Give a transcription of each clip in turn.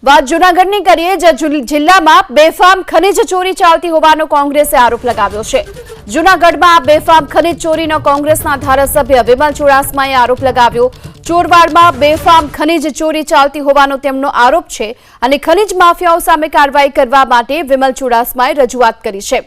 વાત જૂનાગઢની કરીએ, જે જિલ્લામાં બેફામ ખનીજ ચોરી ચાલતી હોવાનો કોંગ્રેસે આરોપ લગાવ્યો છે। જૂનાગઢમાં બેફામ ખનીજ ચોરીનો કોંગ્રેસના ધારાસભ્ય વિમલ ચુડાસમાએ આરોપ લગાવ્યો। ચોરવાડમાં બેફામ ખનીજ ચોરી ચાલતી હોવાનો તેમનો આરોપ છે અને ખનીજ માફિયાઓ સામે કાર્યવાહી કરવા માટે વિમલ ચુડાસમાએ રજૂઆત કરી છે।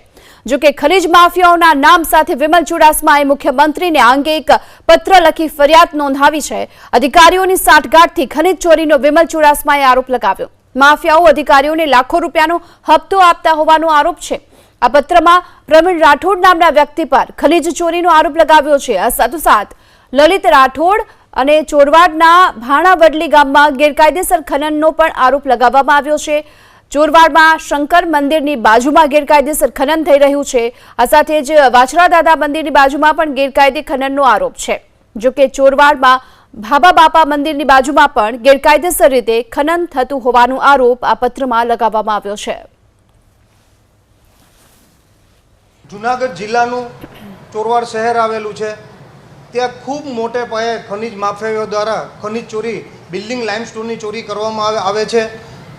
જો કે ખનીજ માફિયાઓના નામ સાથે વિમલ ચુડાસમાએ મુખ્યમંત્રીને આ અંગે એક પત્ર લખી ફરિયાદ નોંધાવી છે। અધિકારીઓની સાંઠગાંઠથી ખનીજ ચોરીનો વિમલ ચુડાસમાએ આરોપ લગાવ્યો। માફિયાઓ અધિકારીઓને લાખો રૂપિયાનો હપ્તો આપતા હોવાનો આરોપ છે। આ પત્રમાં પ્રવીણ રાઠોડ નામના વ્યક્તિ પર ખનીજ ચોરીનો આરોપ લગાવ્યો છે। આ સાથોસાથ લલિત રાઠોડ અને ચોરવાડના ભાણાવડલી ગામમાં ગેરકાયદેસર ખનનનો પણ આરોપ લગાવવામાં આવ્યો છે। ચોરવાડમાં શંકર મંદિરની બાજુમાં ગેરકાયદેસર ખનન થઈ રહ્યું છે। આ સાથે જ વાછરા દાદા મંદિરની બાજુમાં પણ ગેરકાયદે ખનનનો આરોપ છે। જો કે ચોરવાડમાં ભાબા બાપા મંદિરની બાજુમાં પણ ગેરકાયદેસર રીતે ખનન થતું હોવાનો આરોપ આ પત્રમાં લગાવવામાં આવ્યો છે। જૂનાગઢ જિલ્લાનું ચોરવાડ શહેર આવેલું છે, ત્યાં ખૂબ મોટે પાયે ખનીજ માફિયાઓ દ્વારા ખનીજ ચોરી, બિલ્ડિંગ લાઇમસ્ટોનની ચોરી કરવામાં આવે છે।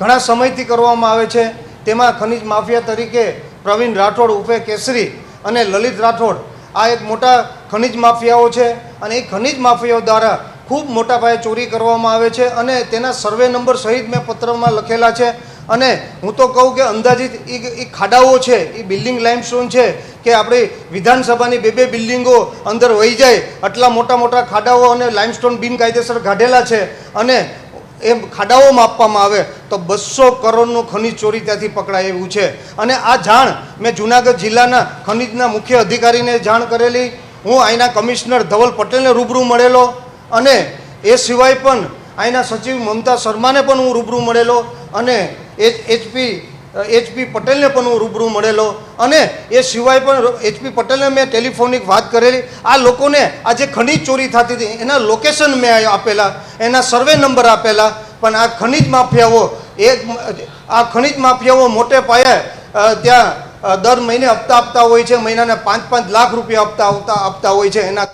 ઘણા સમયથી કરવામાં આવે છે। તેમાં ખનીજ માફિયા તરીકે પ્રવીણ રાઠોડ ઉર્ફે કેસરી અને લલિત રાઠોડ આ એક મોટા ખનીજ માફિયાઓ છે અને એ ખનીજ માફિયાઓ દ્વારા ખૂબ મોટા પાયે ચોરી કરવામાં આવે છે અને તેના સર્વે નંબર સહિત મેં પત્રમાં લખેલા છે। અને હું તો કહું કે અંદાજિત એ ખાડાઓ છે, એ બિલ્ડિંગ લાઇમસ્ટોન છે કે આપણી વિધાનસભાની બે બિલ્ડિંગો અંદર વહી જાય આટલા મોટા મોટા ખાડાઓ અને લાઇમસ્ટોન બિનકાયદેસર કાઢેલા છે અને એ ખાડાઓ માપવામાં આવે તો 200 કરોડનું ખનીજ ચોરી ત્યાંથી પકડાય એવું છે। અને આ જાણ મેં જૂનાગઢ જિલ્લાના ખનીજના મુખ્ય અધિકારીને જાણ કરેલી। હું અહીંના કમિશનર ધવલ પટેલને રૂબરૂ મળેલો અને એ સિવાય પણ અહીંના સચિવ મમતા શર્માને પણ હું રૂબરૂ મળેલો અને એચપી પટેલને પણ હું રૂબરૂ મળેલો અને એ સિવાય પણ એચપી પટેલને મેં ટેલિફોનિક વાત કરેલી। આ લોકોને આ જે ખનીજ ચોરી થતી હતી એના લોકેશન મેં આપેલા, એના સર્વે નંબર આપેલા, પણ આ ખનીજ માફિયાઓ મોટે પાયે ત્યાં દર મહિને હપ્તા આપતા હોય છે, મહિનાના 5-5 લાખ રૂપિયા હપ્તા આપતા હોય છે। એના